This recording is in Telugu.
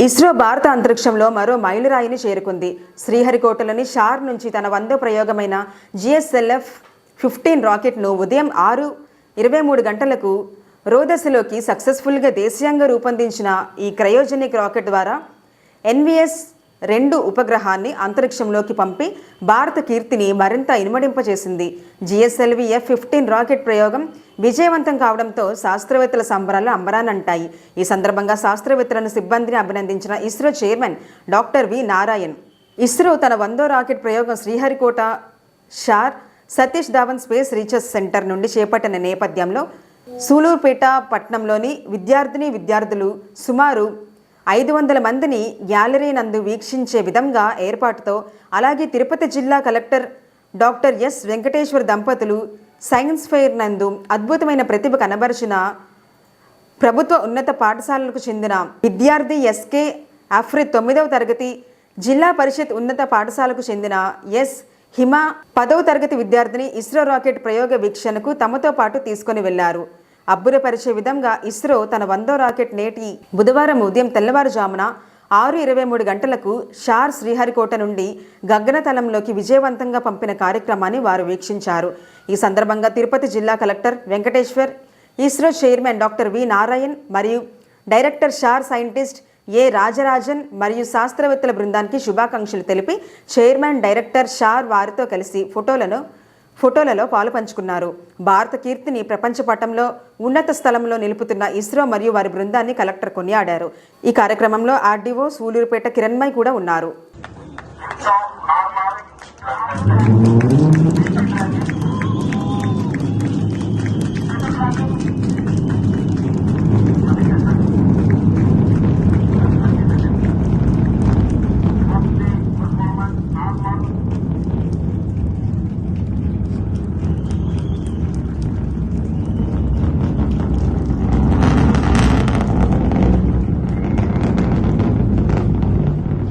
ఇస్రో భారత అంతరిక్షంలో మరో మైలురాయిని చేరుకుంది. శ్రీహరికోటలోని షార్ నుంచి తన 100వ ప్రయోగమైన GSLV-15 రాకెట్ను ఉదయం 6:23 గంటలకు రోదశలోకి సక్సెస్ఫుల్గా దేశీయంగా రూపొందించిన ఈ క్రయోజెనిక్ రాకెట్ ద్వారా NVS-2 ఉపగ్రహాన్ని అంతరిక్షంలోకి పంపి భారత కీర్తిని మరింత ఇనుమడింపజేసింది. GSLV-F-15 రాకెట్ ప్రయోగం విజయవంతం కావడంతో శాస్త్రవేత్తల సంబరాలు అంబరానంటాయి. ఈ సందర్భంగా శాస్త్రవేత్తలను సిబ్బందిని అభినందించిన ISRO chairman doctor V Narayan, ISRO తన 100వ రాకెట్ ప్రయోగం Sriharikota SHAR Satish Dhawan space research centre నుండి చేపట్టిన నేపథ్యంలో సూలూరుపేట పట్టణంలోని విద్యార్థులు సుమారు 500 మందిని గ్యాలరీ నందు వీక్షించే విధంగా ఏర్పాటుతో, అలాగే తిరుపతి జిల్లా కలెక్టర్ డాక్టర్ ఎస్ వెంకటేశ్వర్ దంపతులు సైన్స్ ఫెయిర్ నందు అద్భుతమైన ప్రతిభ కనబరిచిన ప్రభుత్వ ఉన్నత పాఠశాలలకు చెందిన విద్యార్థి SK అఫ్రిద్ 9వ తరగతి, జిల్లా పరిషత్ ఉన్నత పాఠశాలకు చెందిన ఎస్ హిమ 10వ తరగతి విద్యార్థిని ఇస్రో రాకెట్ ప్రయోగ వీక్షణకు తమతో పాటు తీసుకొని వెళ్లారు. అబ్బురపరిచే విధంగా ఇస్రో తన 100వ రాకెట్ నేటి బుధవారం ఉదయం తెల్లవారుజామున 6:23 గంటలకు షార్ శ్రీహరికోట నుండి గగనతలంలోకి విజయవంతంగా పంపిన కార్యక్రమాన్ని వారు వీక్షించారు. ఈ సందర్భంగా తిరుపతి జిల్లా collector Venkateshwar, ISRO chairman doctor V Narayan మరియు డైరెక్టర్ షార్ సైంటిస్ట్ ఏ రాజరాజన్ మరియు శాస్త్రవేత్తల బృందానికి శుభాకాంక్షలు తెలిపి చైర్మన్, డైరెక్టర్ షార్ వారితో కలిసి ఫోటోలలో పాలుపంచుకున్నారు. భారత కీర్తిని ప్రపంచ పటంలో ఉన్నత స్థలంలో నిలుపుతున్న ఇస్రో మరియు వారి బృందాన్ని కలెక్టర్ కొనియాడారు. ఈ కార్యక్రమంలో ఆర్డీఓ సూలూరుపేట కిరణ్మయ్ కూడా ఉన్నారు.